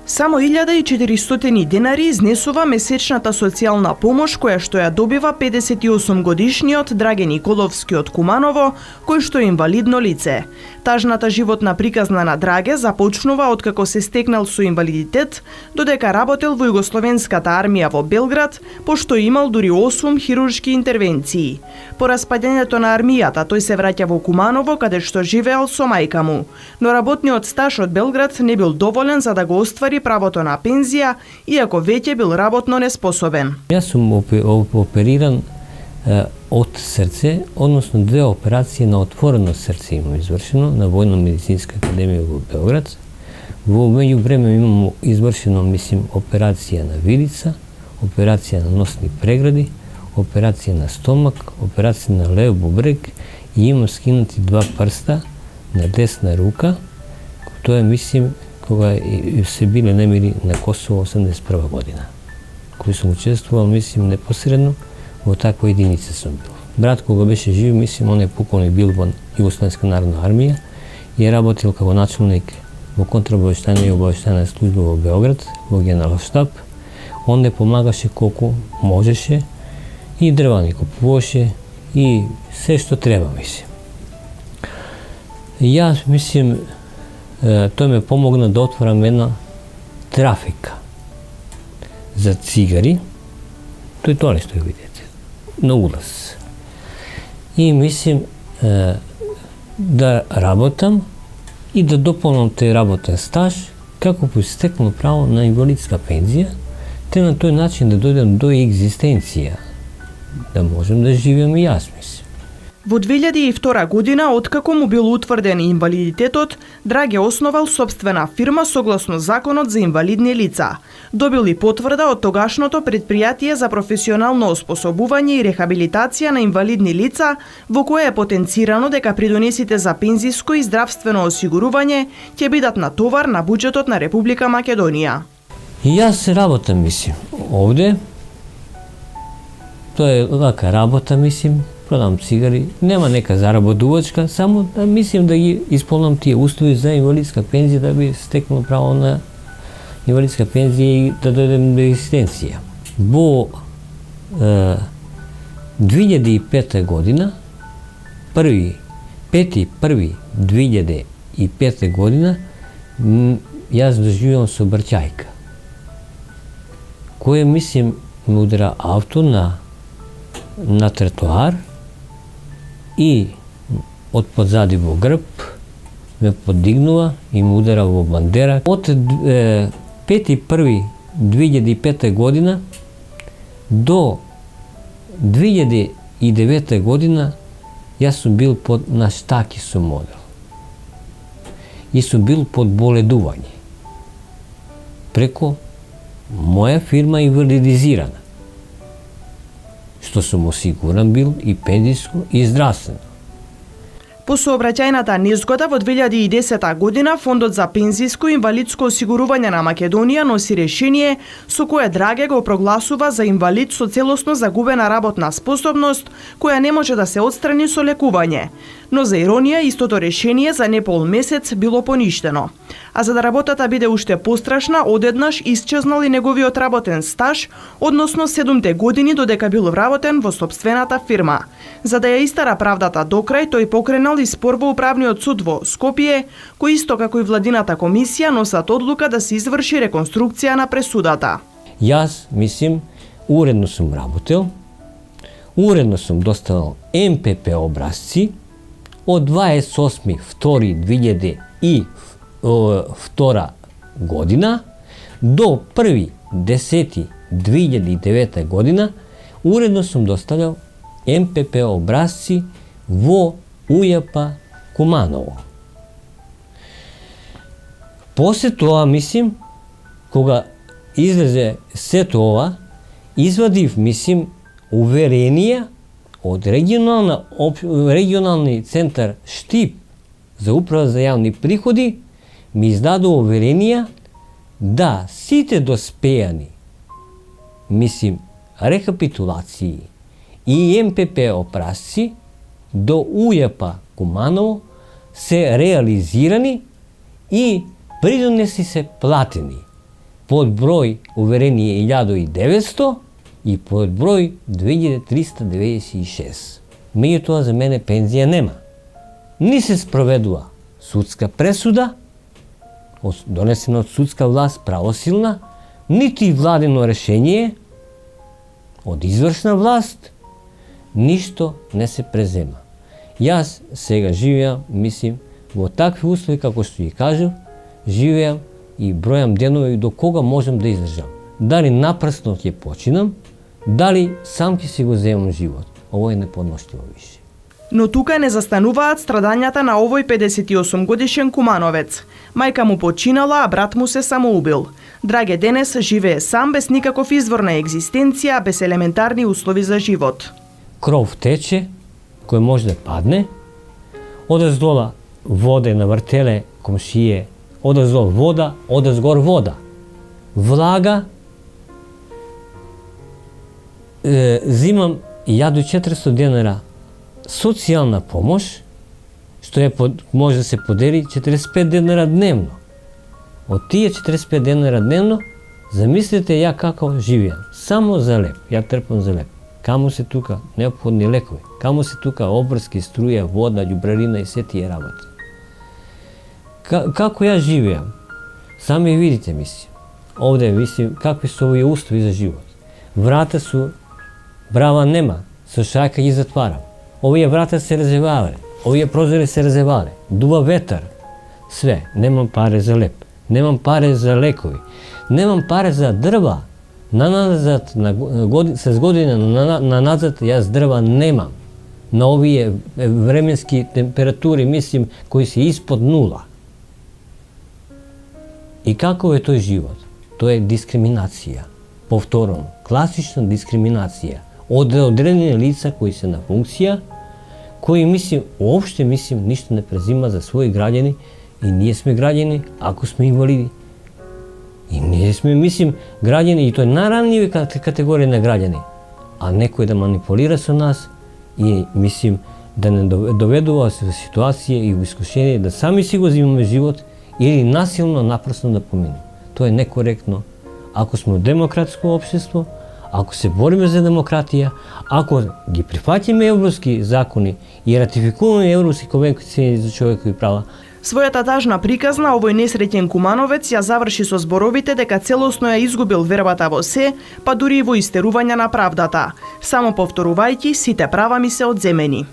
Само 1400 денари изнесува месечната социјална помош која што ја добива 58-годишниот Драге Николовски од Куманово, кој што е инвалидно лице. Тажната животна приказна на Драге започнува откако се стекнал со инвалидитет, додека работел во Југословенската армија во Белград, пошто имал дури 8 хируршки интервенции. По распаѓањето на армијата, тој се враќа во Куманово, каде што живеел со мајка му. Но работниот стаж од Белград не бил доволен за да го оствари правото на пензија, иако веќе бил работно неспособен. Јас сум опериран од срце, односно 2 операции на отворено срце имам извршено на Војно-медицинска академија во Белград. Во меѓувреме имам извршено, операција на вилица, операција на носни прегради, операција на стомак, операција на лев бубрек и имам скинати 2 прста на десна рука. Тоа е, кога се биле немири на Косово 81 година, кој сум учествувал, непосредно во таква единица сум бил. Брат кога беше жив, он е полковник бил во Југословенска народна армија и е работил како началник во контрабавештајна и обавештајна служба во Белград, во генерален штаб. Он не помагаше колку можеше и дрва ни купуваше и се што треба, Јас, тој ме помогна да отворам една трафика за цигари, тоа што ја видите, на улаз. И да работам и да дополнам тој работен стаж, како би стекнал право на инвалидска пензија, те на тој начин да дојдем до екзистенција, да можем да живеем и јас, Во 2002 година, откако му бил утврден инвалидитетот, Драге основал собствена фирма согласно Законот за инвалидни лица. Добил и потврда од тогашното предпријатие за професионално оспособување и рехабилитација на инвалидни лица, во кое е потенцирано дека придонесите за пензиско и здравствено осигурување ќе бидат на товар на буџетот на Република Македонија. И јас работам, овде. Тоа е лака работа, продам цигари, нема нека заработувачка, само да да ги исполнам тие услови за инвалидска пензија, да би стекнал право на инвалидска пензија и да дојдем до екзистенција. Во 2005 година, 5.1.2005 година, јас доживувам сообраќајка, која ме удара авто на тротоар и од подзади во грб ме подигнува и ме удара во бандера. Од 5.1.2005 година до 2009 година јас сум бил на штаки сум модел и сум бил под боледување преко моја фирма инвалидизирана, што сум осигуран бил и пензиско и здравствено. По сообраќајната незгода во 2010 година Фондот за пензиско и инвалидско осигурување на Македонија носи решение со кое Драге го прогласува за инвалид со целосно загубена работна способност, која не може да се отстрани со лекување. Но за иронија, истото решение за непол месец било поништено. А за да работата биде уште пострашна, одеднаш исчезнал и неговиот работен стаж, односно 7 години додека бил вработен во собствената фирма. За да ја истара правдата до крај, тој покренал и спор во Управниот суд во Скопје, кој исто како и владината комисија носат одлука да се изврши реконструкција на пресудата. Јас, уредно сум работел, уредно сум доставал МПП образци од 28.2.2002 година до 1.10.2009 година уредно сум доставljал МПП образци во УЈП Куманово. После тоа, кога излезе сето ова, извадив, уверенија од регионални центар Штип за управа за јавни приходи, ми издадо уверенија да сите доспејани, рекапитулации и МПП опрасци до УЈП Куманово се реализирани и придонеси се платени. под број уверени е 1900 и под број 2396. Меѓутоа за мене пензија нема. Ни се спроведува судска пресуда, донесена од судска власт, правосилна, нити владено решение од извршна власт, ништо не се презема. Јас сега живеам, мислим, во такви услови како што ги кажав, живеам и бројам денови до кога можам да издржам. Дали напрасно ќе починам, дали сам ќе си го земам живот. Ово е неподноштиво више. Но тука не застануваат страдањата на овој 58 годишен кумановец. Мајка му починала, а брат му се самоубил. Драге денес живее сам без никаков извор на екзистенција, без елементарни услови за живот. Кров тече, кој може да падне, одездола вода на вртеле, комшије, одездол вода, одезгор вода. Влага, зимам јаду 400 денара социјална помош, што може да се подели 45 денара дневно. Од тие 45 денара дневно, замислете ја како живеам. Само за леп, ја трпам за леп. Каму се тука неопходни лекови, каму се тука обврски, струја, вода, љубрарина и се тие работи. Како ја живеам? Сами видите, мислим. Овде, мислим, какви се овие услови за живот. Врата су, брава нема, со шајка ги затварам. Овие врата се разевале, овие прозори се разевале, дува ветар. Све, немам паре за леп, немам паре за лекови, немам паре за дрва. Наназад, с година наназад, јас дрва немам. На овие временски температури, мислим, кои се испод нула. И како е тој живот? Тоа е дискриминација. Повторно, класична дискриминација од одредени лица кои се на функција, кои мислим, уопште мислим, ништо не презима за своји граѓани, и ние сме граѓани, ако сме инвалиди. И ние сме, мислим, граѓани, и тој најранливи категорија на граѓани. А некој да манипулира со нас и, мислим, да не доведува се во ситуација и во искушение да сами си го земаме живот или насилно, напрасно да поминем. Тоа е некоректно. Ако сме демократско општество, ако се бориме за демократија, ако ги прифатиме европски закони и ратификуваме европски конвенции за човекови права, Својата тажна приказна овој несреќен кумановец ја заврши со зборовите дека целосно ја изгубил вербата во се, па дури и во истерување на правдата. Само повторувајќи, сите права ми се одземени.